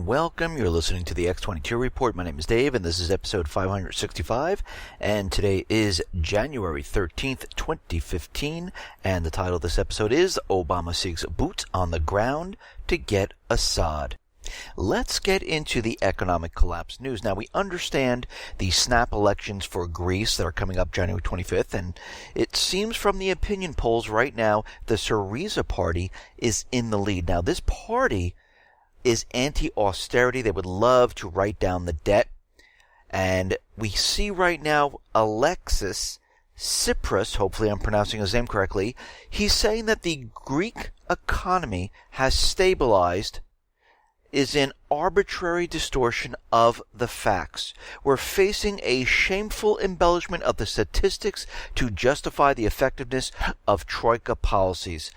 and welcome. You're listening to the X22 Report. My name is Dave, and this is episode 565, and today is January 13th, 2015, and the title of this episode is Obama Seeks Boots on the Ground to Get Assad. Let's get into the economic collapse news. Now, we understand the snap elections for Greece that are coming up January 25th, and it seems from the opinion polls right now, the Syriza party is in the lead. Now, this party is anti-austerity. They would love to write down the debt. And we see right now Alexis Tsipras, hopefully I'm pronouncing his name correctly, he's saying that the Greek economy has stabilized, is an arbitrary distortion of the facts. We're facing a shameful embellishment of the statistics to justify the effectiveness of Troika policies.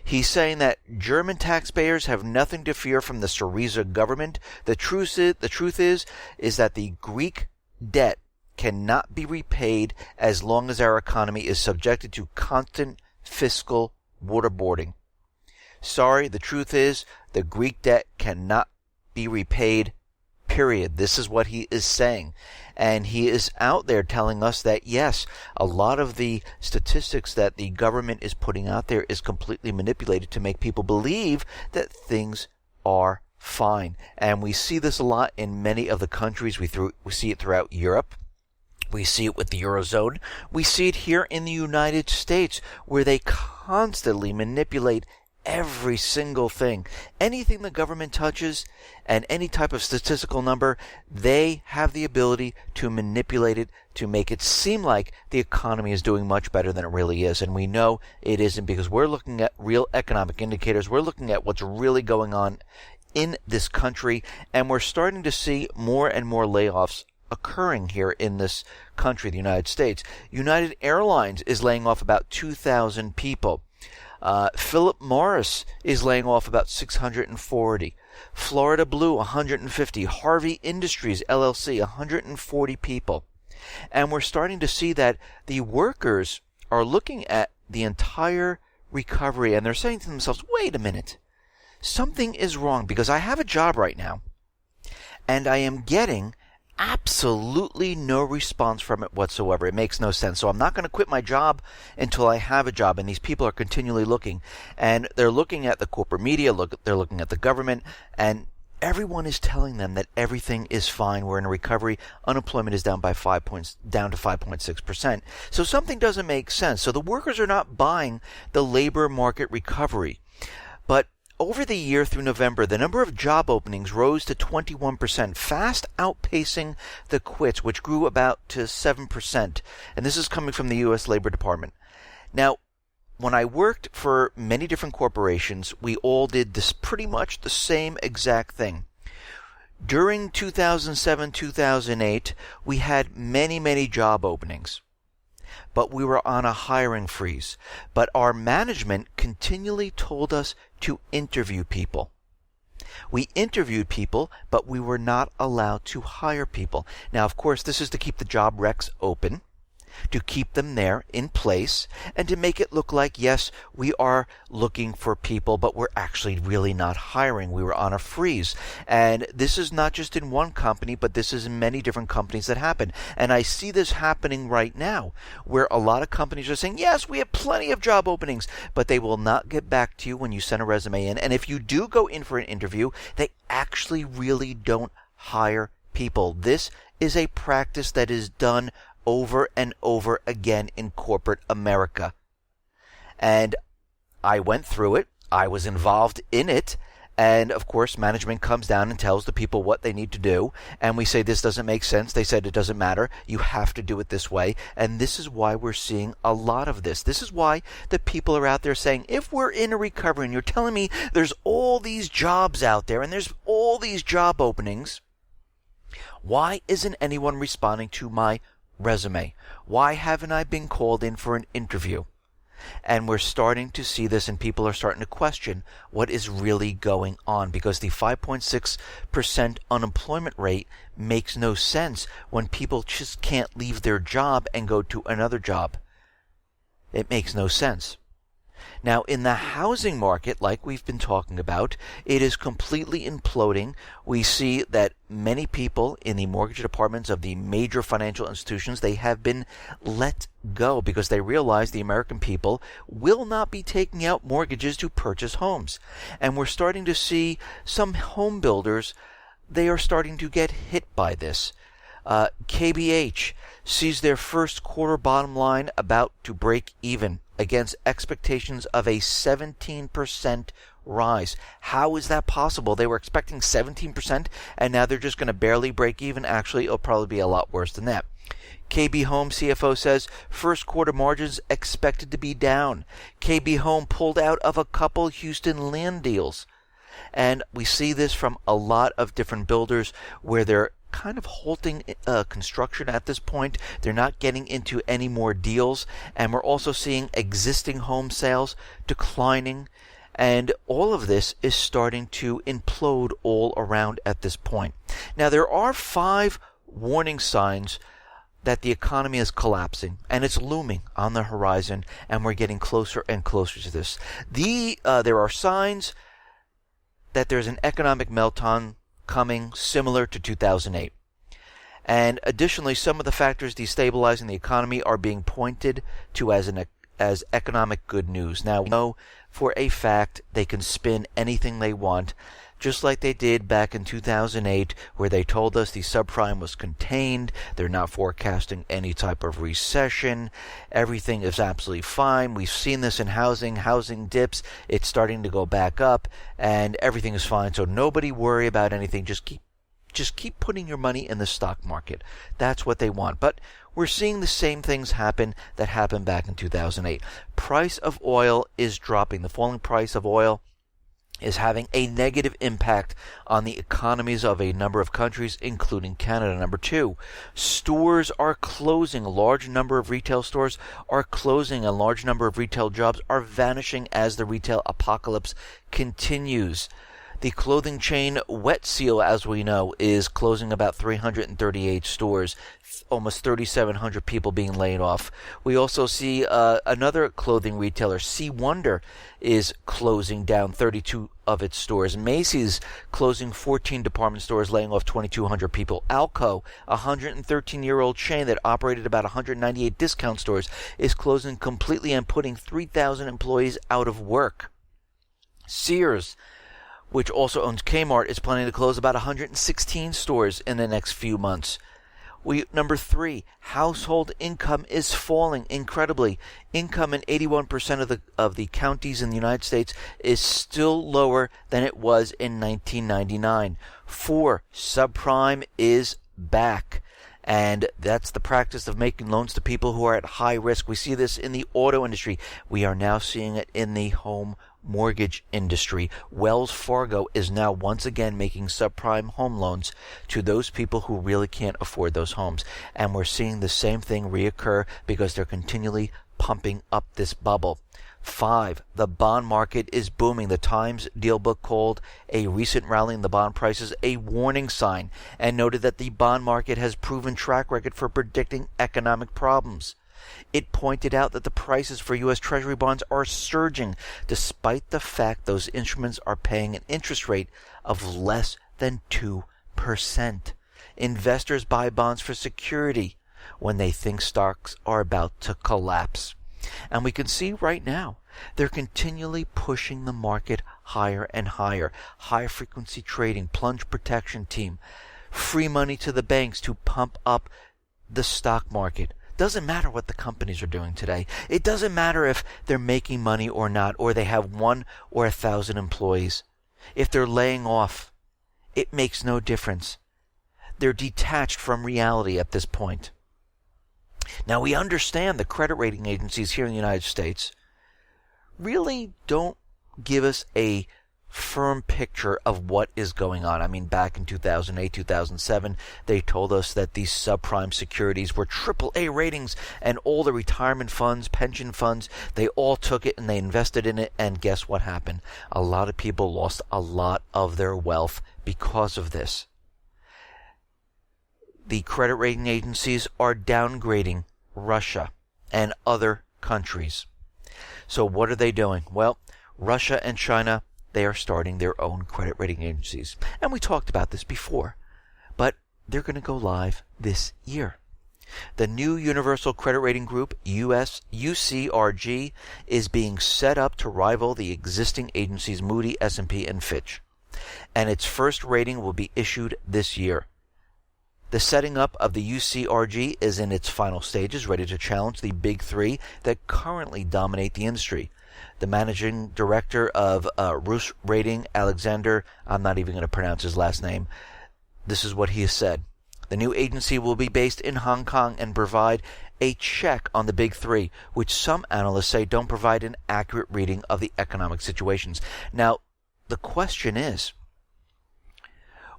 He's saying that German taxpayers have nothing to fear from the Syriza government. The truth is that the Greek debt cannot be repaid as long as our economy is subjected to constant fiscal waterboarding. Sorry, the truth is the Greek debt cannot be repaid, period. This is what he is saying. And he is out there telling us that, yes, a lot of the statistics that the government is putting out there is completely manipulated to make people believe that things are fine. And we see this a lot in many of the countries. We see it throughout Europe. We see it with the Eurozone. We see it here in the United States, where they constantly manipulate every single thing. Anything the government touches and any type of statistical number, they have the ability to manipulate it to make it seem like the economy is doing much better than it really is. And we know it isn't, because we're looking at real economic indicators. We're looking at what's really going on in this country, and we're starting to see more and more layoffs occurring here in this country, the United States. United Airlines is laying off about 2,000 people. Philip Morris is laying off about 640. Florida Blue, 150. Harvey Industries, LLC, 140 people. And we're starting to see that the workers are looking at the entire recovery, and they're saying to themselves, wait a minute, something is wrong, because I have a job right now, and I am getting absolutely no response from it whatsoever. It makes no sense. So I'm not going to quit my job until I have a job. And these people are continually looking, and they're looking at the corporate media, they're looking at the government, and everyone is telling them that everything is fine. We're in a recovery. Unemployment is down by 5 points, down to 5.6%. So something doesn't make sense. So the workers are not buying the labor market recovery. But over the year through November, the number of job openings rose to 21%, fast outpacing the quits, which grew about to 7%. And this is coming from the U.S. Labor Department. Now, when I worked for many different corporations, we all did this pretty much the same exact thing. During 2007-2008, we had many job openings, but we were on a hiring freeze. But our management continually told us to interview people. We interviewed people, but we were not allowed to hire people. Now, of course, this is to keep the job recs open, to keep them there in place, and to make it look like, yes, we are looking for people, but we're actually really not hiring. We were on a freeze. And this is not just in one company, but this is in many different companies that happen. And I see this happening right now, where a lot of companies are saying, yes, we have plenty of job openings, but they will not get back to you when you send a resume in. And if you do go in for an interview, they actually really don't hire people. This is a practice that is done over and over again in corporate America. And I went through it. I was involved in it. And of course, management comes down and tells the people what they need to do. And we say, this doesn't make sense. They said, it doesn't matter. You have to do it this way. And this is why we're seeing a lot of this. This is why the people are out there saying, if we're in a recovery and you're telling me there's all these jobs out there and there's all these job openings, why isn't anyone responding to my resume? Why haven't I been called in for an interview? And we're starting to see this, and people are starting to question what is really going on, because the 5.6% unemployment rate makes no sense when people just can't leave their job and go to another job. It makes no sense. Now, in the housing market, like we've been talking about, it is completely imploding. We see that many people in the mortgage departments of the major financial institutions, they have been let go because they realize the American people will not be taking out mortgages to purchase homes. And we're starting to see some home builders, they are starting to get hit by this. KBH sees their first quarter bottom line about to break even against expectations of a 17% rise. How is that possible? They were expecting 17% and now they're just going to barely break even. Actually, it'll probably be a lot worse than that. KB Home CFO says first quarter margins expected to be down. KB Home pulled out of a couple Houston land deals. And we see this from a lot of different builders where they're kind of halting construction at this point. They're not getting into any more deals. And we're also seeing existing home sales declining. And all of this is starting to implode all around at this point. Now, there are 5 warning signs that the economy is collapsing, and it's looming on the horizon, and we're getting closer and closer to this. There are signs that there's an economic meltdown coming similar to 2008. And additionally, some of the factors destabilizing the economy are being pointed to as economic good news. Now, we know for a fact they can spin anything they want, just like they did back in 2008, where they told us the subprime was contained, they're not forecasting any type of recession, everything is absolutely fine. We've seen this in housing dips, it's starting to go back up, and everything is fine. So nobody worry about anything, just keep putting your money in the stock market. That's what they want. But we're seeing the same things happen that happened back in 2008. Price of oil is dropping. The falling price of oil is having a negative impact on the economies of a number of countries, including Canada. Number 2, stores are closing. A large number of retail stores are closing. A large number of retail jobs are vanishing as the retail apocalypse continues. The clothing chain Wet Seal, as we know, is closing about 338 stores, almost 3,700 people being laid off. We also see another clothing retailer, C Wonder, is closing down 32 of its stores. Macy's closing 14 department stores, laying off 2,200 people. Alco, a 113-year-old chain that operated about 198 discount stores, is closing completely and putting 3,000 employees out of work. Sears, which also owns Kmart, is planning to close about 116 stores in the next few months. Number 3, household income is falling incredibly. Income in 81% of the counties in the United States is still lower than it was in 1999. 4, subprime is back. And that's the practice of making loans to people who are at high risk. We see this in the auto industry. We are now seeing it in the home mortgage industry. Wells Fargo is now once again making subprime home loans to those people who really can't afford those homes. And we're seeing the same thing reoccur because they're continually pumping up this bubble. 5, the bond market is booming. The Times deal book called a recent rally in the bond prices a warning sign and noted that the bond market has proven track record for predicting economic problems. It pointed out that the prices for U.S. Treasury bonds are surging despite the fact those instruments are paying an interest rate of less than 2%. Investors buy bonds for security when they think stocks are about to collapse. And we can see right now they're continually pushing the market higher and higher. High frequency trading, plunge protection team, free money to the banks to pump up the stock market. Doesn't matter what the companies are doing today. It doesn't matter if they're making money or not, or they have 1 or 1,000 employees. If they're laying off, it makes no difference. They're detached from reality at this point. Now, we understand the credit rating agencies here in the United States really don't give us a firm picture of what is going on. I mean, back in 2008, 2007, they told us that these subprime securities were AAA ratings, and all the retirement funds, pension funds, they all took it and they invested in it, and guess what happened? A lot of people lost a lot of their wealth because of this. The credit rating agencies are downgrading Russia and other countries. So what are they doing? Well, Russia and China, they are starting their own credit rating agencies. And we talked about this before, but they're going to go live this year. The new Universal Credit Rating Group, UCRG, is being set up to rival the existing agencies Moody, S&P, and Fitch. And its first rating will be issued this year. The setting up of the UCRG is in its final stages, ready to challenge the big three that currently dominate the industry. The managing director of Rus Rating, Alexander, I'm not even going to pronounce his last name, this is what he has said. The new agency will be based in Hong Kong and provide a check on the big three, which some analysts say don't provide an accurate reading of the economic situations. Now, the question is,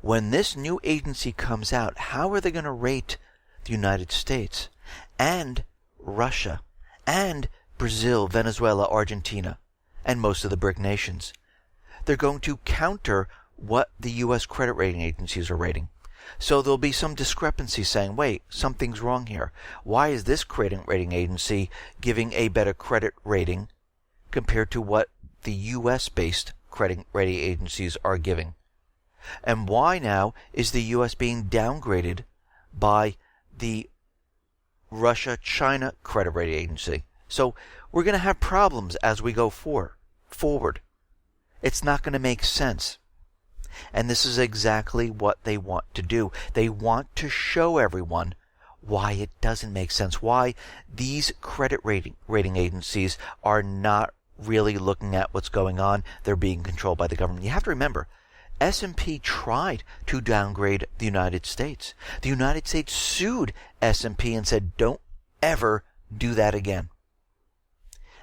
when this new agency comes out, how are they going to rate the United States and Russia and Brazil, Venezuela, Argentina, and most of the BRIC nations? They're going to counter what the U.S. credit rating agencies are rating. So there'll be some discrepancy saying, wait, something's wrong here. Why is this credit rating agency giving a better credit rating compared to what the U.S.-based credit rating agencies are giving? And why now is the U.S. being downgraded by the Russia-China credit rating agency? So we're going to have problems as we go forward. It's not going to make sense. And this is exactly what they want to do. They want to show everyone why it doesn't make sense, why these credit rating agencies are not really looking at what's going on. They're being controlled by the government. You have to remember, S&P tried to downgrade the United States. The United States sued S&P and said, don't ever do that again.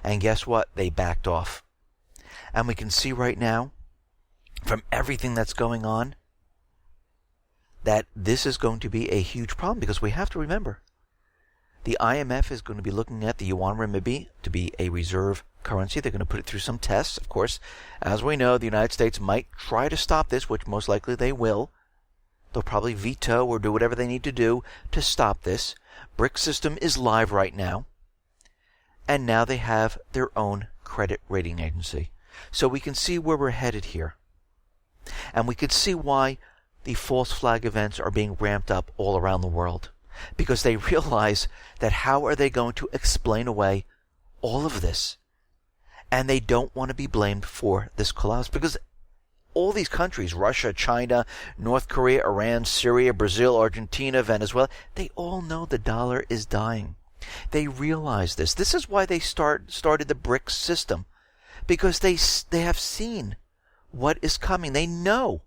And guess what? They backed off. And we can see right now, from everything that's going on, that this is going to be a huge problem, because we have to remember, the IMF is going to be looking at the yuan renminbi to be a reserve currency. They're going to put it through some tests. Of course, as we know, the United States might try to stop this, which most likely they will. They'll probably veto or do whatever they need to do to stop this. BRIC system is live right now. And now they have their own credit rating agency. So we can see where we're headed here. And we could see why the false flag events are being ramped up all around the world. Because they realize that how are they going to explain away all of this? And they don't want to be blamed for this collapse. Because all these countries, Russia, China, North Korea, Iran, Syria, Brazil, Argentina, Venezuela, they all know the dollar is dying. They realize this. This is why they started the BRIC system. Because they have seen what is coming. They know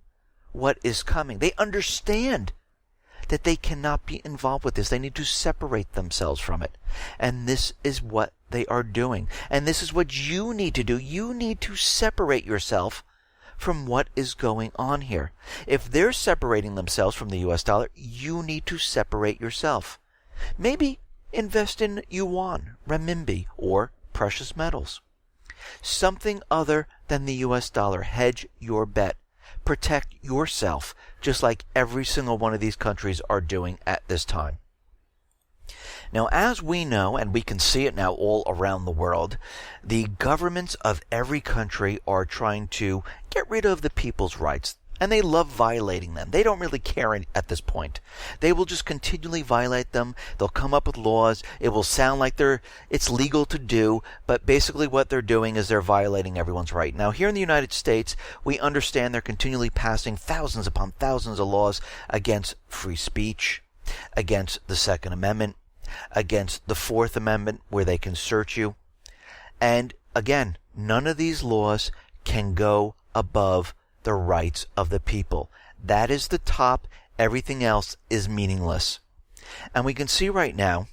what is coming. They understand that they cannot be involved with this. They need to separate themselves from it. And this is what they are doing. And this is what you need to do. You need to separate yourself from what is going on here. If they're separating themselves from the US dollar, you need to separate yourself. Maybe invest in yuan, renminbi, or precious metals. Something other than the US dollar. Hedge your bet. Protect yourself, just like every single one of these countries are doing at this time. Now, as we know, and we can see it now all around the world, the governments of every country are trying to get rid of the people's rights. And they love violating them. They don't really care at this point. They will just continually violate them. They'll come up with laws. It will sound like it's legal to do, but basically what they're doing is they're violating everyone's right. Now, here in the United States, we understand they're continually passing thousands upon thousands of laws against free speech, against the Second Amendment, against the Fourth Amendment, where they can search you. And again, none of these laws can go above the rights of the people. That is the top. Everything else is meaningless. And we can see right now,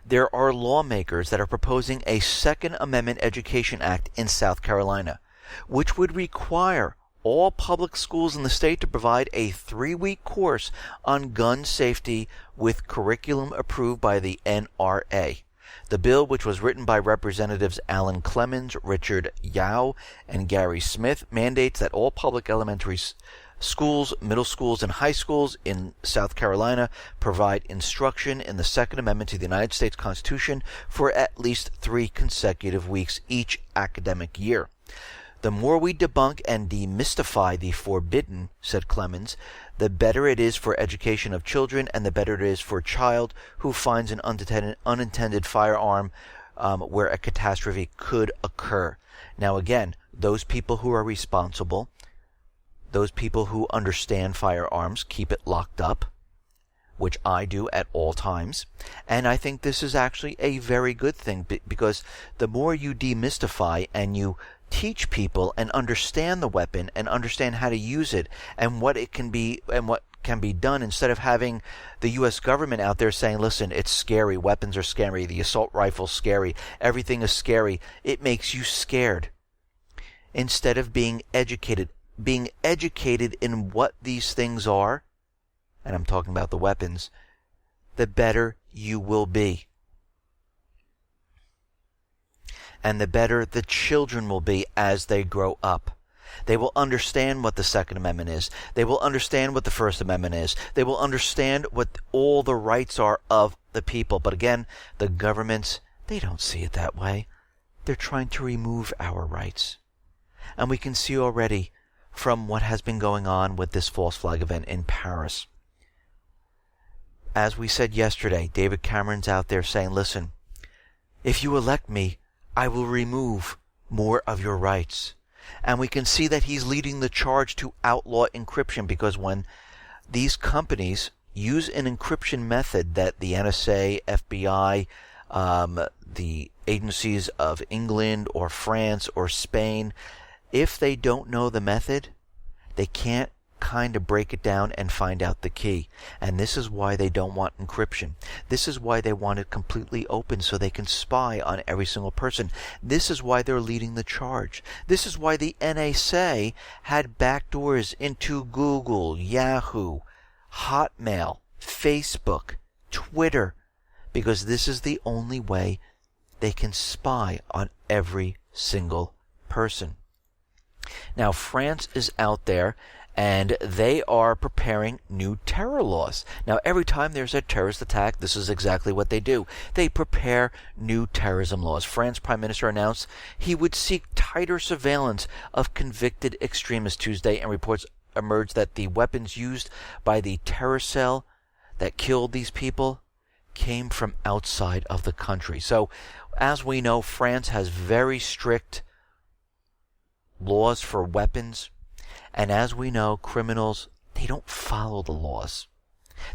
there are lawmakers that are proposing a Second Amendment Education Act in South Carolina, which would require all public schools in the state to provide a 3-week course on gun safety with curriculum approved by the NRA. The bill, which was written by Representatives Alan Clemens, Richard Yao, and Gary Smith, mandates that all public elementary Schools, middle schools, and high schools in South Carolina provide instruction in the Second Amendment to the United States Constitution for at least 3 consecutive weeks each academic year. The more we debunk and demystify the forbidden, said Clemens, the better it is for education of children and the better it is for a child who finds an unintended firearm where a catastrophe could occur. Now again, those people who are responsible, those people who understand firearms, keep it locked up, which I do at all times. And I think this is actually a very good thing, because the more you demystify and you teach people and understand the weapon and understand how to use it and what it can be and what can be done, instead of having the U.S. government out there saying, listen, it's scary, weapons are scary, the assault rifle's scary, everything is scary, it makes you scared. Instead of being educated in what these things are, and I'm talking about the weapons, the better you will be. And the better the children will be as they grow up. They will understand what the Second Amendment is. They will understand what the First Amendment is. They will understand what all the rights are of the people. But again, the governments, they don't see it that way. They're trying to remove our rights. And we can see already from what has been going on with this false flag event in Paris. As we said yesterday, David Cameron's out there saying, listen, if you elect me, I will remove more of your rights. And we can see that he's leading the charge to outlaw encryption, because when these companies use an encryption method that the NSA, FBI, the agencies of England or France or Spain, if they don't know the method, they can't kind of break it down and find out the key. And this is why they don't want encryption. This is why they want it completely open so they can spy on every single person. This is why they're leading the charge. This is why the NSA had backdoors into Google, Yahoo, Hotmail, Facebook, Twitter, because this is the only way they can spy on every single person. Now, France is out there, and they are preparing new terror laws. Now, every time there's a terrorist attack, this is exactly what they do. They prepare new terrorism laws. France's Prime Minister announced he would seek tighter surveillance of convicted extremists Tuesday, and reports emerged that the weapons used by the terror cell that killed these people came from outside of the country. So, as we know, France has very strict laws for weapons. And as we know, criminals, they don't follow the laws.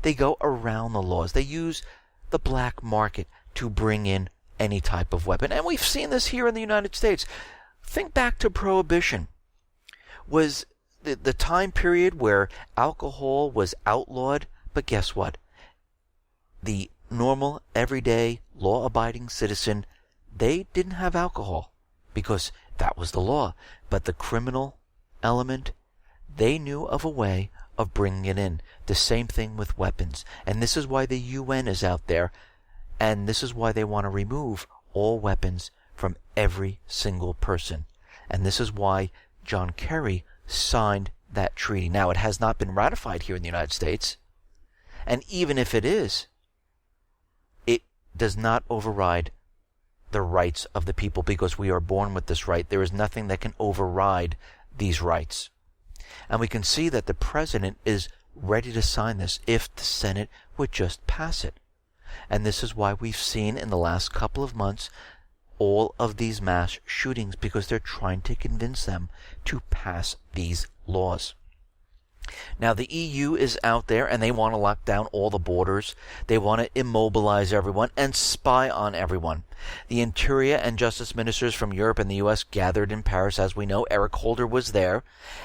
They go around the laws. They use the black market to bring in any type of weapon. And we've seen this here in the United States. Think back to Prohibition. Was the time period where alcohol was outlawed, but guess what? The normal, everyday, law-abiding citizen, they didn't have alcohol because that was the law. But the criminal element, they knew of a way of bringing it in. The same thing with weapons. And this is why the UN is out there. And this is why they want to remove all weapons from every single person. And this is why John Kerry signed that treaty. Now, it has not been ratified here in the United States. And even if it is, it does not override the rights of the people, because we are born with this right. There is nothing that can override these rights. And we can see that the president is ready to sign this if the Senate would just pass it. And this is why we've seen in the last couple of months all of these mass shootings, because they're trying to convince them to pass these laws. Now, the EU is out there, and they want to lock down all the borders. They want to immobilize everyone and spy on everyone. The Interior and Justice ministers from Europe and the U.S. gathered in Paris, as we know. Eric Holder was there,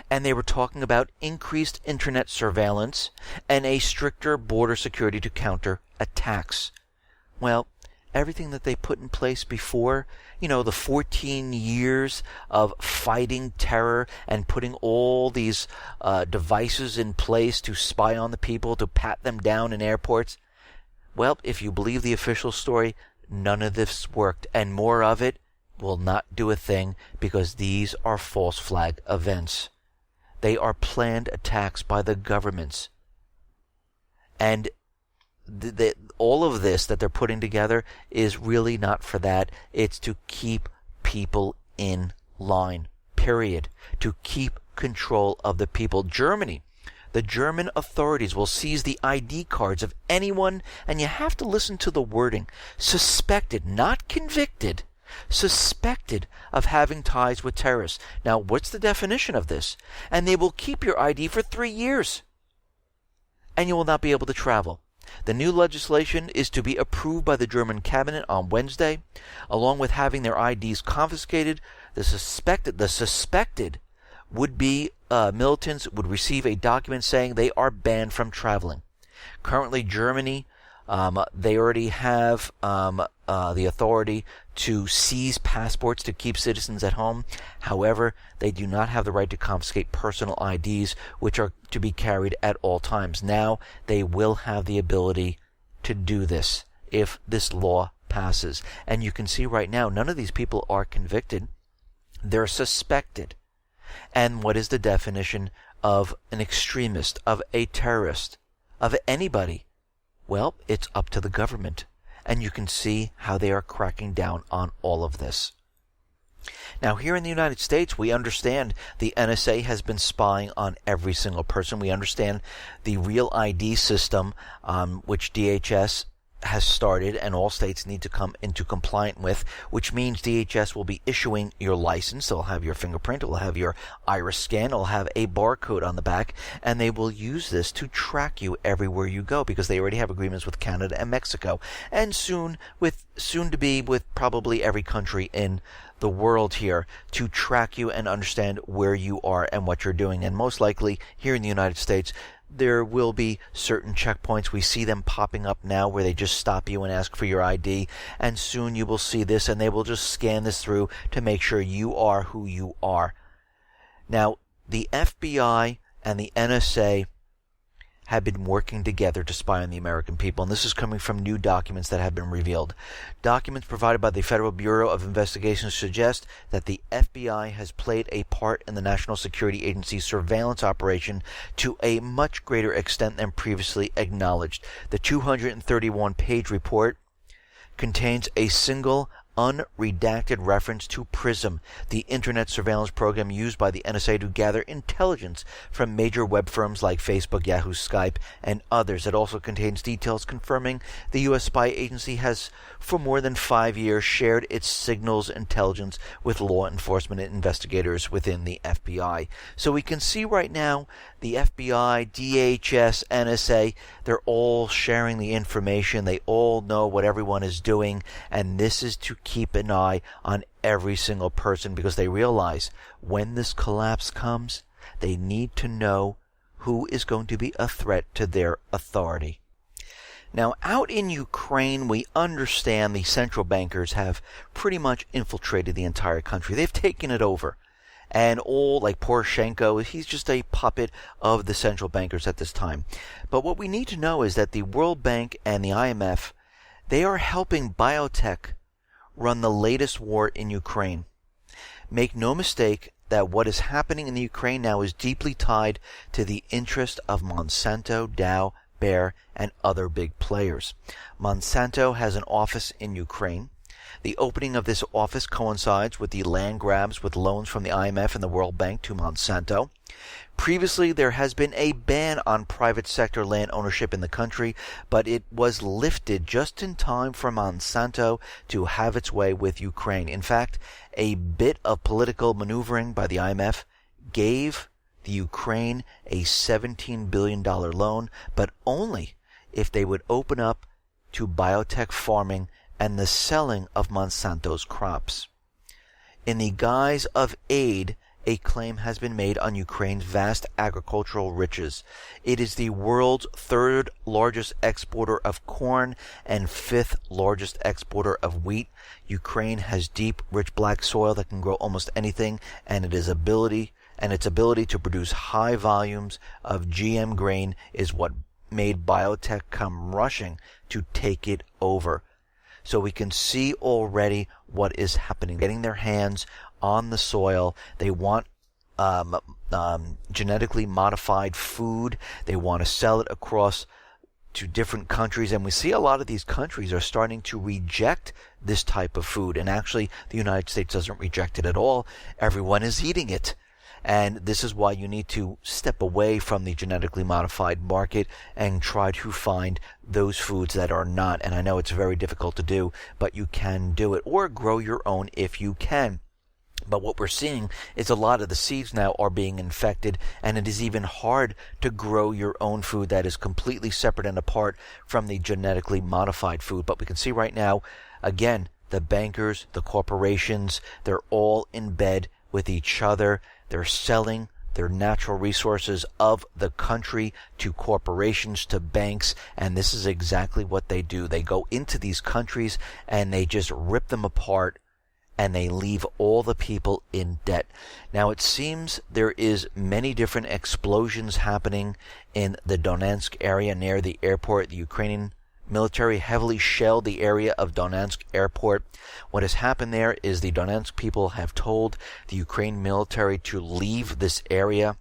and they were talking about increased internet surveillance and a stricter border security to counter attacks. Well, everything that they put in place before, the 14 years of fighting terror and putting all these devices in place to spy on the people, to pat them down in airports. Well, if you believe the official story, none of this worked, and more of it will not do a thing, because these are false flag events. They are planned attacks by the governments. And all of this that they're putting together is really not for that. It's to keep people in line, period. To keep control of the people. The German authorities will seize the ID cards of anyone, and you have to listen to the wording, suspected, not convicted, suspected of having ties with terrorists. Now, what's the definition of this? And they will keep your ID for 3 years, and you will not be able to travel. The new legislation is to be approved by the German cabinet on Wednesday, along with having their IDs confiscated. The suspected would-be militants would receive a document saying they are banned from traveling. Currently, Germany, they already have the authority to seize passports to keep citizens at home. However, they do not have the right to confiscate personal IDs, which are to be carried at all times. Now, they will have the ability to do this if this law passes. And you can see right now, none of these people are convicted. They're suspected. And what is the definition of an extremist, of a terrorist, of anybody? Well, it's up to the government. And you can see how they are cracking down on all of this. Now, here in the United States, we understand the NSA has been spying on every single person. We understand the Real ID system, which DHS has started and all states need to come into compliance with, which means DHS will be issuing your license. They'll have your fingerprint, it will have your iris scan, it'll have a barcode on the back, and they will use this to track you everywhere you go, because they already have agreements with Canada and Mexico, and soon to be with probably every country in the world here, to track you and understand where you are and what you're doing. And most likely here in the United States, there will be certain checkpoints. We see them popping up now where they just stop you and ask for your ID. And soon you will see this, and they will just scan this through to make sure you are who you are. Now, the FBI and the NSA have been working together to spy on the American people, and this is coming from new documents that have been revealed. Documents provided by the Federal Bureau of Investigation suggest that the FBI has played a part in the National Security Agency's surveillance operation to a much greater extent than previously acknowledged. The 231-page report contains a single unredacted reference to PRISM, the internet surveillance program used by the NSA to gather intelligence from major web firms like Facebook, Yahoo, Skype, and others. It also contains details confirming the U.S. spy agency has, for more than 5 years, shared its signals intelligence with law enforcement investigators within the FBI. So we can see right now the FBI, DHS, NSA, they're all sharing the information. They all know what everyone is doing, and this is to keep an eye on every single person, because they realize when this collapse comes, they need to know who is going to be a threat to their authority. Now, out in Ukraine, we understand the central bankers have pretty much infiltrated the entire country. They've taken it over. And all, like Poroshenko, he's just a puppet of the central bankers at this time. But what we need to know is that the World Bank and the IMF, they are helping biotech run the latest war in Ukraine. Make no mistake that what is happening in the Ukraine now is deeply tied to the interest of Monsanto, Dow, Bayer, and other big players. Monsanto has an office in Ukraine. The opening of this office coincides with the land grabs with loans from the IMF and the World Bank to Monsanto. Previously, there has been a ban on private sector land ownership in the country, but it was lifted just in time for Monsanto to have its way with Ukraine. In fact, a bit of political maneuvering by the IMF gave the Ukraine a $17 billion loan, but only if they would open up to biotech farming and the selling of Monsanto's crops. In the guise of aid, a claim has been made on Ukraine's vast agricultural riches. It is the world's third largest exporter of corn and fifth largest exporter of wheat. Ukraine has deep, rich black soil that can grow almost anything, and its ability to produce high volumes of GM grain is what made biotech come rushing to take it over. So we can see already what is happening, getting their hands on the soil. They want genetically modified food. They want to sell it across to different countries, and we see a lot of these countries are starting to reject this type of food. And actually, the United States doesn't reject it at all. Everyone is eating it. And this is why you need to step away from the genetically modified market and try to find those foods that are not. And I know it's very difficult to do, but you can do it, or grow your own if you can. But what we're seeing is a lot of the seeds now are being infected, and it is even hard to grow your own food that is completely separate and apart from the genetically modified food. But we can see right now, again, the bankers, the corporations, they're all in bed with each other. They're selling their natural resources of the country to corporations, to banks, and this is exactly what they do. They go into these countries and they just rip them apart, and they leave all the people in debt. Now, it seems there is many different explosions happening in the Donetsk area near the airport. The Ukrainian military heavily shelled the area of Donetsk airport. What has happened there is the Donetsk people have told the Ukraine military to leave this area,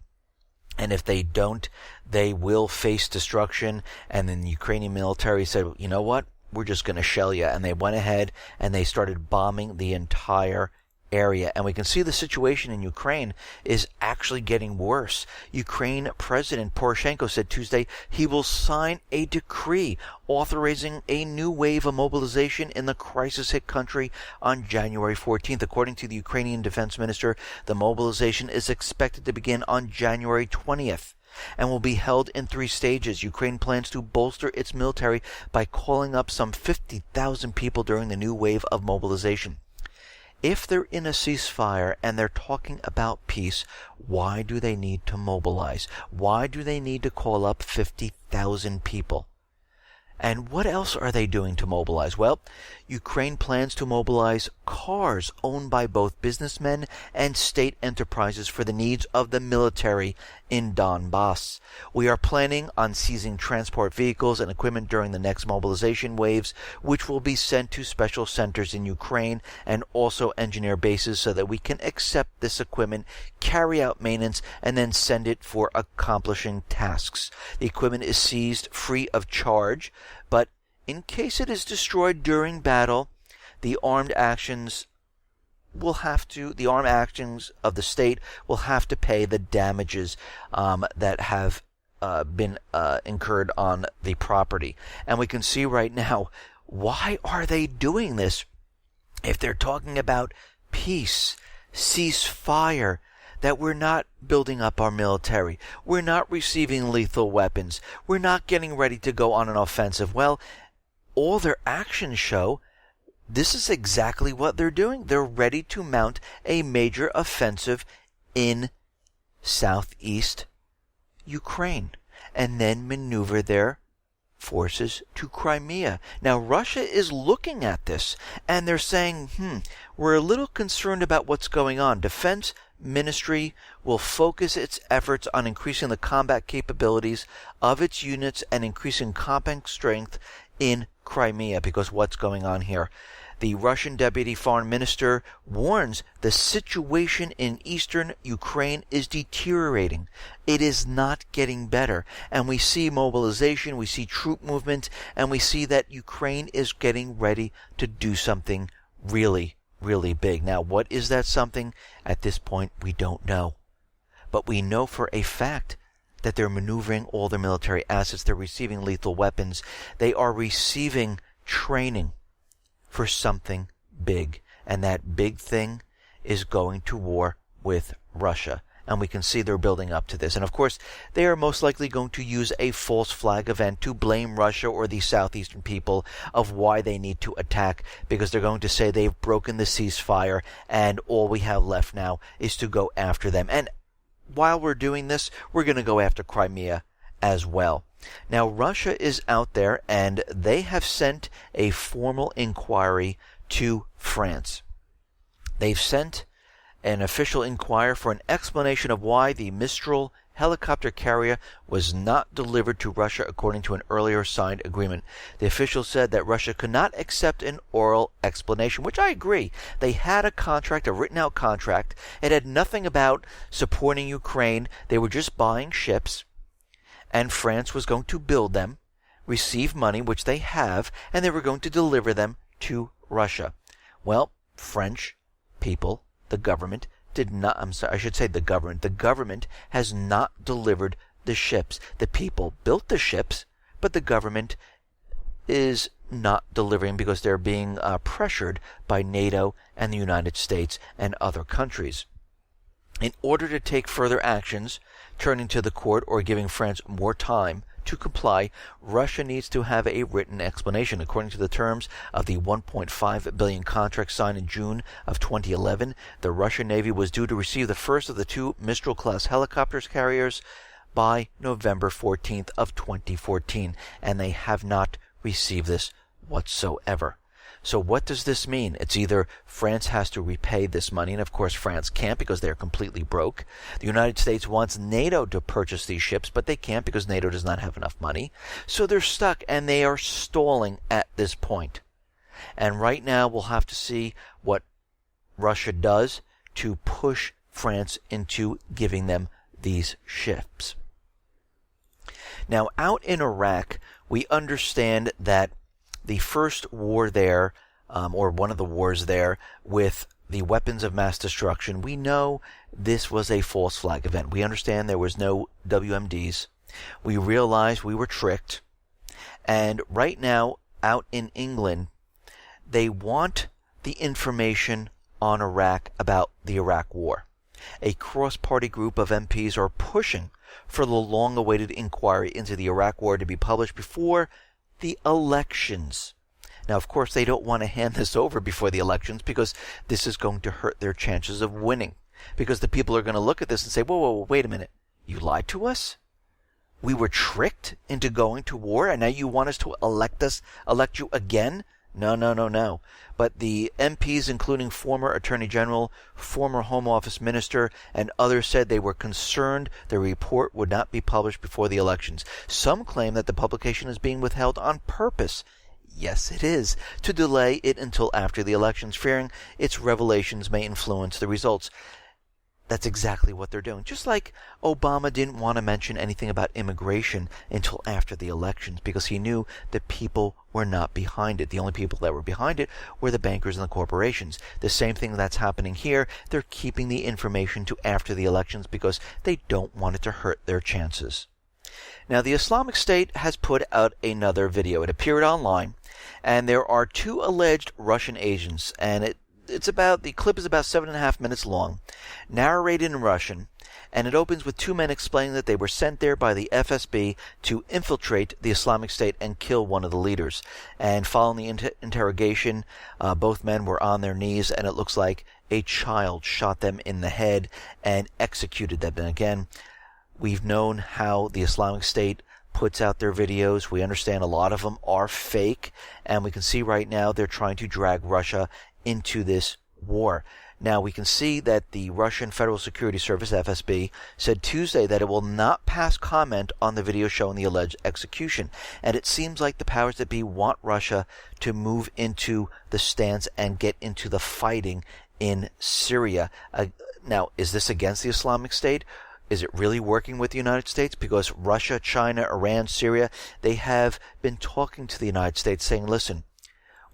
and if they don't, they will face destruction. And then the Ukrainian military said, you know what? We're just going to shell you. And they went ahead and they started bombing the entire area. And we can see the situation in Ukraine is actually getting worse. Ukraine President Poroshenko said Tuesday he will sign a decree authorizing a new wave of mobilization in the crisis-hit country on January 14th. According to the Ukrainian defense minister, the mobilization is expected to begin on January 20th. And will be held in 3 stages. Ukraine plans to bolster its military by calling up some 50,000 people during the new wave of mobilization. If they're in a ceasefire and they're talking about peace, why do they need to mobilize? Why do they need to call up 50,000 people? And what else are they doing to mobilize? Well, Ukraine plans to mobilize cars owned by both businessmen and state enterprises for the needs of the military in Donbass. We are planning on seizing transport vehicles and equipment during the next mobilization waves, which will be sent to special centers in Ukraine and also engineer bases so that we can accept this equipment, carry out maintenance, and then send it for accomplishing tasks. The equipment is seized free of charge, but in case it is destroyed during battle, the armed actions of the state will have to pay the damages that have been incurred on the property. And we can see right now, why are they doing this? If they're talking about peace, ceasefire, that we're not building up our military, we're not receiving lethal weapons, we're not getting ready to go on an offensive. Well, all their actions show this is exactly what they're doing. They're ready to mount a major offensive in southeast Ukraine and then maneuver their forces to Crimea. Now, Russia is looking at this and they're saying, we're a little concerned about what's going on. Defense Ministry will focus its efforts on increasing the combat capabilities of its units and increasing combat strength in Crimea, because what's going on here? The Russian Deputy Foreign Minister warns the situation in eastern Ukraine is deteriorating. It is not getting better. And we see mobilization, we see troop movement, and we see that Ukraine is getting ready to do something really, really big. Now, what is that something? At this point, we don't know. But we know for a fact that they're maneuvering all their military assets. They're receiving lethal weapons. They are receiving training for something big. And that big thing is going to war with Russia. And we can see they're building up to this. And of course, they are most likely going to use a false flag event to blame Russia or the southeastern people of why they need to attack, because they're going to say they've broken the ceasefire and all we have left now is to go after them. And while we're doing this, we're going to go after Crimea as well. Now, Russia is out there and they have sent a formal inquiry to France. They've sent an official inquiry for an explanation of why the Mistral helicopter carrier was not delivered to Russia according to an earlier signed agreement. The official said that Russia could not accept an oral explanation, which I agree. They had a contract, a written out contract. It had nothing about supporting Ukraine. They were just buying ships, and France was going to build them, receive money, which they have, and they were going to deliver them to Russia. Well, French people, the government, the government has not delivered the ships. The people built the ships, but the government is not delivering because they're being pressured by NATO and the United States and other countries. In order to take further actions, turning to the court or giving France more time to comply, Russia needs to have a written explanation. According to the terms of the $1.5 billion contract signed in June of 2011, the Russian Navy was due to receive the first of the two Mistral-class helicopters carriers by November 14th of 2014, and they have not received this whatsoever. So what does this mean? It's either France has to repay this money, and of course France can't because they're completely broke. The United States wants NATO to purchase these ships, but they can't because NATO does not have enough money. So they're stuck, and they are stalling at this point. And right now we'll have to see what Russia does to push France into giving them these ships. Now, out in Iraq, we understand that the first war there, or one of the wars there, with the weapons of mass destruction, we know this was a false flag event. We understand there was no WMDs. We realized we were tricked. And right now, out in England, they want the information on Iraq about the Iraq War. A cross-party group of MPs are pushing for the long-awaited inquiry into the Iraq War to be published before the elections. Now, of course, they don't want to hand this over before the elections because this is going to hurt their chances of winning. Because the people are going to look at this and say, whoa, wait a minute. You lied to us? We were tricked into going to war, and now you want us to elect you again? No. But the MPs, including former Attorney General, former Home Office Minister, and others, said they were concerned the report would not be published before the elections. Some claim that the publication is being withheld on purpose. Yes, it is, to delay it until after the elections, fearing its revelations may influence the results. That's exactly what they're doing. Just like Obama didn't want to mention anything about immigration until after the elections because he knew the people were not behind it. The only people that were behind it were the bankers and the corporations. The same thing that's happening here. They're keeping the information to after the elections because they don't want it to hurt their chances. Now, the Islamic State has put out another video. It appeared online, and there are two alleged Russian agents, and the clip is about 7.5 minutes long, narrated in Russian, and it opens with two men explaining that they were sent there by the FSB to infiltrate the Islamic State and kill one of the leaders. And following the interrogation, both men were on their knees, and it looks like a child shot them in the head and executed them. And again, we've known how the Islamic State puts out their videos. We understand a lot of them are fake, and we can see right now they're trying to drag Russia into this war. Now, we can see that the Russian Federal Security Service, FSB, said Tuesday that it will not pass comment on the video showing the alleged execution. And it seems like the powers that be want Russia to move into the stance and get into the fighting in Syria. Now, is this against the Islamic State? Is it really working with the United States? Because Russia, China, Iran, Syria, they have been talking to the United States saying, listen,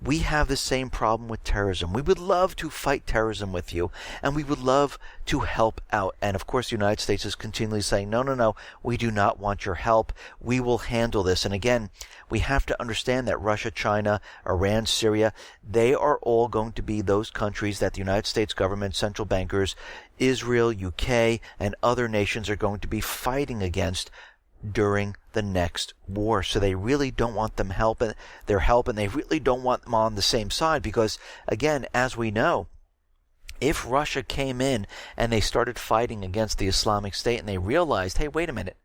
we have the same problem with terrorism. We would love to fight terrorism with you, and we would love to help out. And of course, the United States is continually saying, no, we do not want your help. We will handle this. And again, we have to understand that Russia, China, Iran, Syria, they are all going to be those countries that the United States government, central bankers, Israel, UK, and other nations are going to be fighting against during the next war. So they really don't want their help, and they really don't want them on the same side because, again, as we know, if Russia came in and they started fighting against the Islamic State and they realized, hey, wait a minute,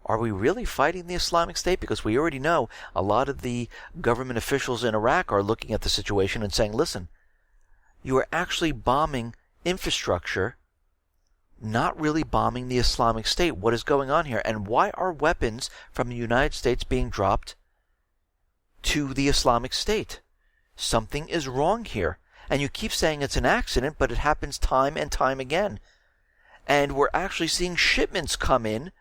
are we really fighting the Islamic State? Because we already know a lot of the government officials in Iraq are looking at the situation and saying, listen, you are actually bombing infrastructure not really bombing the Islamic State. What is going on here? And why are weapons from the United States being dropped to the Islamic State? Something is wrong here. And you keep saying it's an accident, but it happens time and time again. And we're actually seeing shipments come in,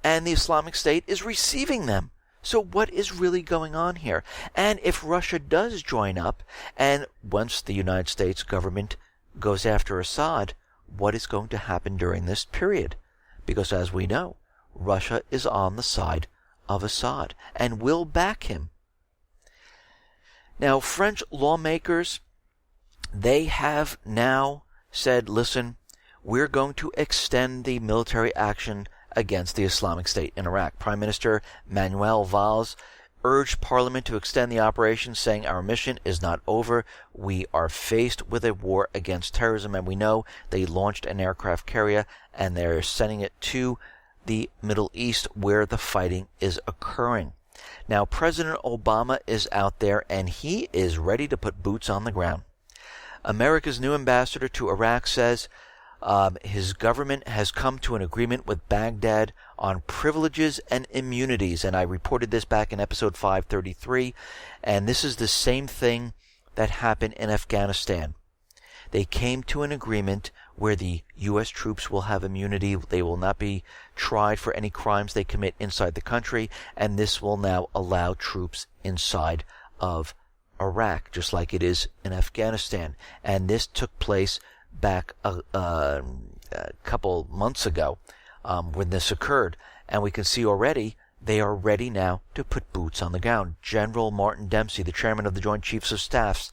and the Islamic State is receiving them. So what is really going on here? And if Russia does join up, and once the United States government goes after Assad, what is going to happen during this period? Because as we know, Russia is on the side of Assad and will back him. Now, French lawmakers, they have now said, listen, we're going to extend the military action against the Islamic State in Iraq. Prime Minister Manuel Valls urged Parliament to extend the operation, saying our mission is not over. We are faced with a war against terrorism, and we know they launched an aircraft carrier, and they're sending it to the Middle East where the fighting is occurring. Now, President Obama is out there, and he is ready to put boots on the ground. America's new ambassador to Iraq says his government has come to an agreement with Baghdad on privileges and immunities, and I reported this back in episode 533, and this is the same thing that happened in Afghanistan. They came to an agreement where the U.S. troops will have immunity. They will not be tried for any crimes they commit inside the country, and this will now allow troops inside of Iraq, just like it is in Afghanistan. And this took place back a couple months ago when this occurred. And we can see already they are ready now to put boots on the ground. General Martin Dempsey, the chairman of the Joint Chiefs of Staffs,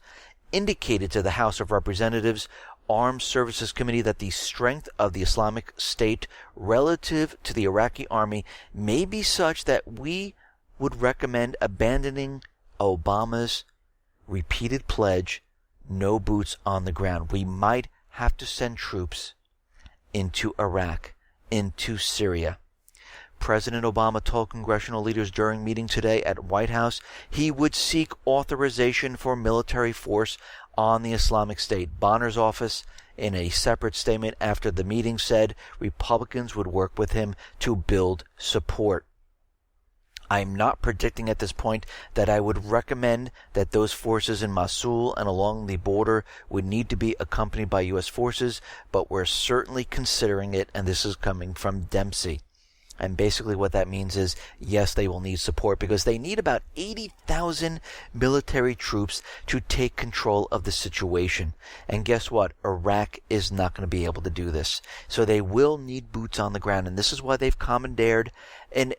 indicated to the House of Representatives Armed Services Committee that the strength of the Islamic State relative to the Iraqi army may be such that we would recommend abandoning Obama's repeated pledge, no boots on the ground. We might have to send troops into Iraq, into Syria. President Obama told congressional leaders during meeting today at White House he would seek authorization for military force on the Islamic State. Bonner's office, in a separate statement after the meeting, said Republicans would work with him to build support. I'm not predicting at this point that I would recommend that those forces in Mosul and along the border would need to be accompanied by U.S. forces, but we're certainly considering it, and this is coming from Dempsey. And basically what that means is, yes, they will need support because they need about 80,000 military troops to take control of the situation. And guess what? Iraq is not going to be able to do this. So they will need boots on the ground. And this is why they've commandeered an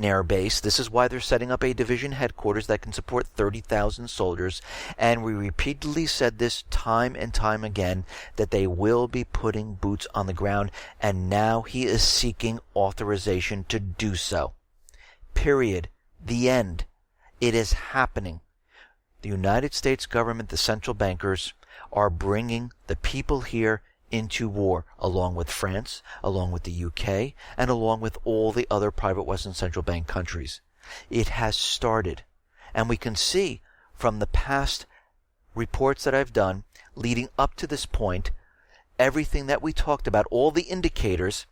air base. This is why they're setting up a division headquarters that can support 30,000 soldiers. And we repeatedly said this time and time again, that they will be putting boots on the ground. And now he is seeking authorization to do so. Period. The end. It is happening. The United States government, the central bankers, are bringing the people here into war, along with France, along with the UK, and along with all the other private Western central bank countries. It has started. And we can see from the past reports that I've done leading up to this point, everything that we talked about, all the indicators,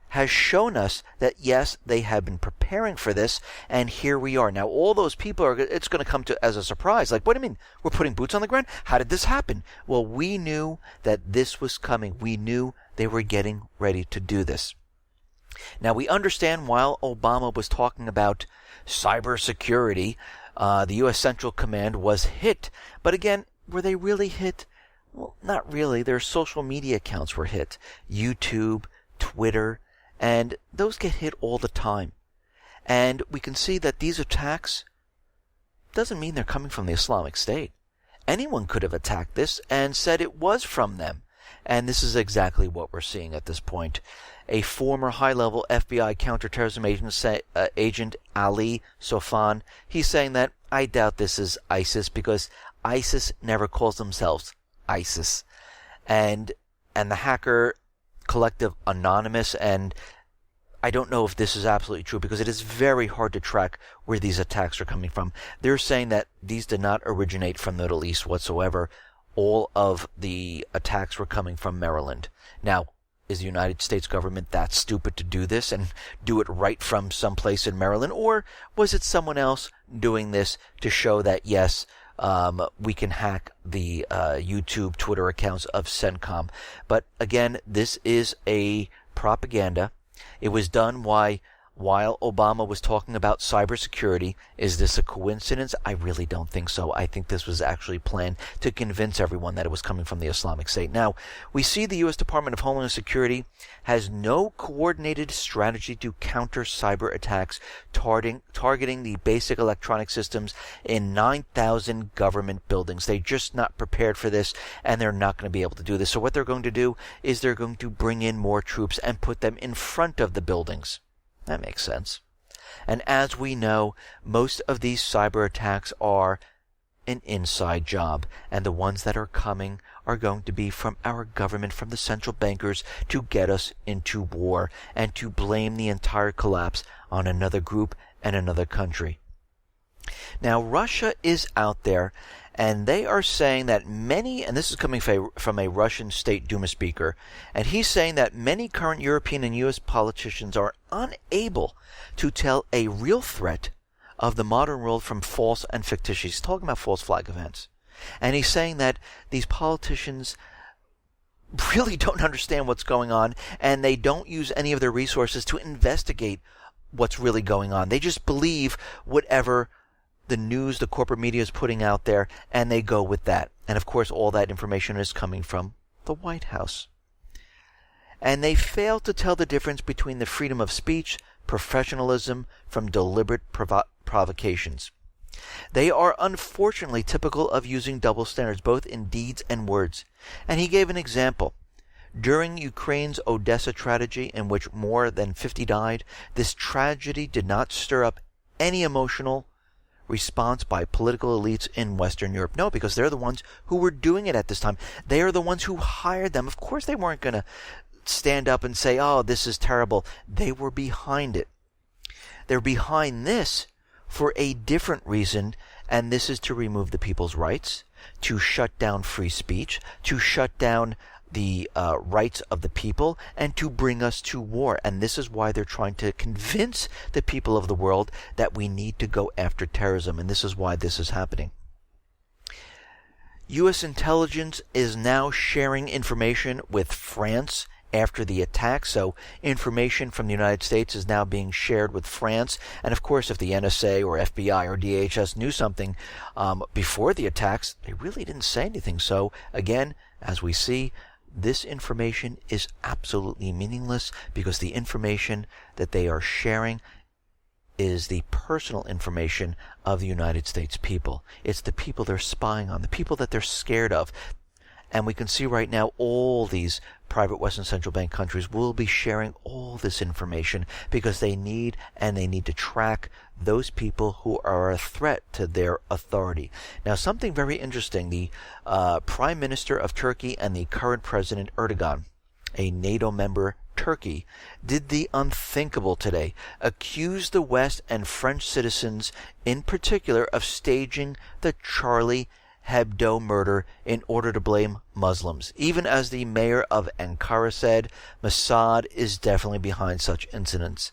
has shown us that yes, they have been preparing for this, and here we are. Now, all those people it's going to come to as a surprise. Like, what do you mean? We're putting boots on the ground? How did this happen? Well, we knew that this was coming. We knew they were getting ready to do this. Now, we understand while Obama was talking about cybersecurity, the U.S. Central Command was hit. But again, were they really hit? Well, not really. Their social media accounts were hit. YouTube, Twitter, and those get hit all the time. And we can see that these attacks doesn't mean they're coming from the Islamic State. Anyone could have attacked this and said it was from them. And this is exactly what we're seeing at this point. A former high-level FBI counterterrorism agent Ali Sofan, he's saying that I doubt this is ISIS because ISIS never calls themselves ISIS. And the hacker collective Anonymous, and I don't know if this is absolutely true because it is very hard to track where these attacks are coming from. They're saying that these did not originate from the Middle East whatsoever. All of the attacks were coming from Maryland. Now, is the United States government that stupid to do this and do it right from someplace in Maryland? Or was it someone else doing this to show that, yes, we can hack the YouTube, Twitter accounts of CENTCOM? But again, this is a propaganda. It was done while Obama was talking about cybersecurity. Is this a coincidence? I really don't think so. I think this was actually planned to convince everyone that it was coming from the Islamic State. Now, we see the U.S. Department of Homeland Security has no coordinated strategy to counter cyber attacks targeting the basic electronic systems in 9,000 government buildings. They're just not prepared for this, and they're not going to be able to do this. So what they're going to do is they're going to bring in more troops and put them in front of the buildings. That makes sense. And as we know, most of these cyber attacks are an inside job, and the ones that are coming are going to be from our government, from the central bankers, to get us into war and to blame the entire collapse on another group and another country. Now, Russia is out there, and they are saying that many, and this is coming from a Russian State Duma speaker, and he's saying that many current European and U.S. politicians are unable to tell a real threat of the modern world from false and fictitious. He's talking about false flag events. And he's saying that these politicians really don't understand what's going on, and they don't use any of their resources to investigate what's really going on. They just believe whatever the news, the corporate media is putting out there, and they go with that. And of course, all that information is coming from the White House. And they fail to tell the difference between the freedom of speech, professionalism, from deliberate provocations. They are unfortunately typical of using double standards, both in deeds and words. And he gave an example. During Ukraine's Odessa tragedy, in which more than 50 died, this tragedy did not stir up any emotional response by political elites in Western Europe. No, because they're the ones who were doing it at this time. They are the ones who hired them. Of course they weren't going to stand up and say, oh, this is terrible. They were behind it. They're behind this for a different reason, and this is to remove the people's rights, to shut down free speech, to shut down the rights of the people, and to bring us to war. And this is why they're trying to convince the people of the world that we need to go after terrorism, and this is why this is happening. U.S. intelligence is now sharing information with France after the attack, so information from the United States is now being shared with France. And of course, if the NSA or FBI or DHS knew something before the attacks, they really didn't say anything. So again, as we see, this information is absolutely meaningless, because the information that they are sharing is the personal information of the United States people. It's the people they're spying on, the people that they're scared of. And we can see right now all these private Western Central Bank countries will be sharing all this information because they need to track those people who are a threat to their authority. Now, something very interesting, the Prime Minister of Turkey and the current President Erdogan, a NATO member, Turkey, did the unthinkable today, accused the West and French citizens in particular of staging the Charlie Hebdo murder in order to blame Muslims. Even as the mayor of Ankara said, Assad is definitely behind such incidents.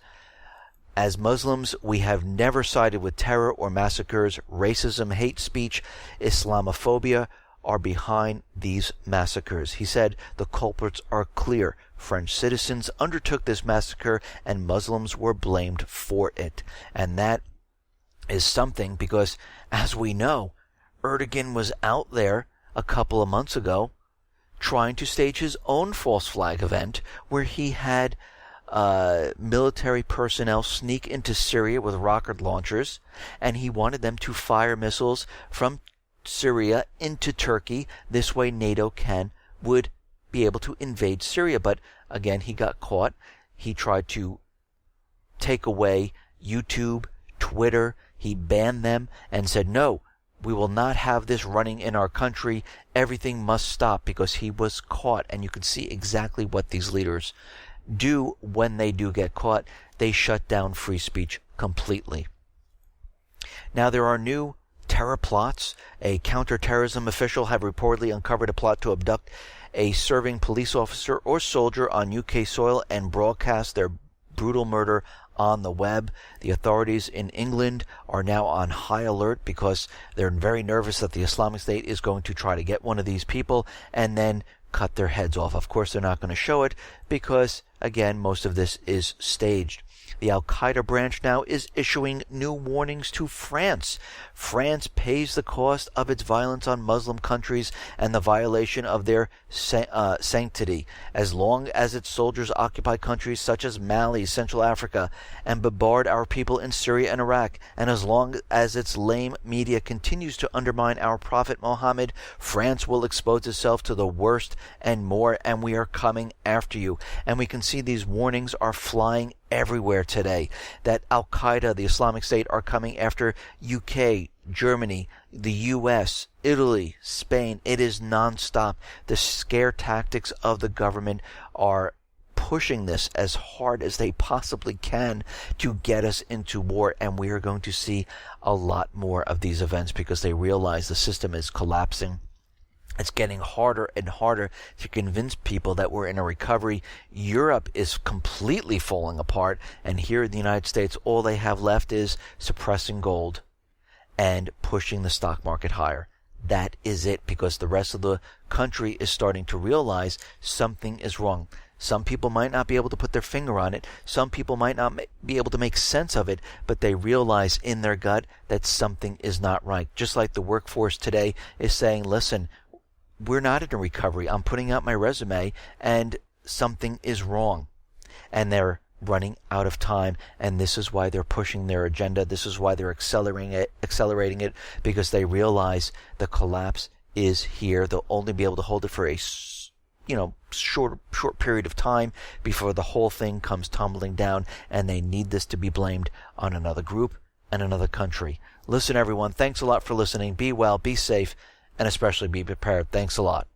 As Muslims, we have never sided with terror or massacres. Racism, hate speech, Islamophobia are behind these massacres. He said the culprits are clear. French citizens undertook this massacre and Muslims were blamed for it. And that is something, because as we know, Erdogan was out there a couple of months ago trying to stage his own false flag event where he had military personnel sneak into Syria with rocket launchers, and he wanted them to fire missiles from Syria into Turkey. This way NATO would be able to invade Syria. But again, he got caught. He tried to take away YouTube, Twitter. He banned them and said, no, we will not have this running in our country. Everything must stop, because he was caught. And you can see exactly what these leaders do when they do get caught. They shut down free speech completely. Now, there are new terror plots. A counterterrorism official have reportedly uncovered a plot to abduct a serving police officer or soldier on UK soil and broadcast their brutal murder on the web. The authorities in England are now on high alert because they're very nervous that the Islamic State is going to try to get one of these people and then cut their heads off. Of course, they're not going to show it because, again, most of this is staged. The Al-Qaeda branch now is issuing new warnings to France. France pays the cost of its violence on Muslim countries and the violation of their sanctity. As long as its soldiers occupy countries such as Mali, Central Africa, and bombard our people in Syria and Iraq, and as long as its lame media continues to undermine our Prophet Muhammad, France will expose itself to the worst and more, and we are coming after you. And we can see these warnings are flying everywhere today, that Al-Qaeda, the Islamic State, are coming after UK, Germany, the US, Italy, Spain. It is nonstop. The scare tactics of the government are pushing this as hard as they possibly can to get us into war, and we are going to see a lot more of these events because they realize the system is collapsing. It's getting harder and harder to convince people that we're in a recovery. Europe is completely falling apart, and here in the United States, all they have left is suppressing gold and pushing the stock market higher. That is it, because the rest of the country is starting to realize something is wrong. Some people might not be able to put their finger on it. Some people might not be able to make sense of it, but they realize in their gut that something is not right. Just like the workforce today is saying, listen, we're not in a recovery. I'm putting out my resume and something is wrong. And they're running out of time, and this is why they're pushing their agenda. This is why they're accelerating it, because they realize the collapse is here. They'll only be able to hold it for a short period of time before the whole thing comes tumbling down, and they need this to be blamed on another group and another country. Listen, everyone, thanks a lot for listening. Be well, be safe, and especially be prepared. Thanks a lot.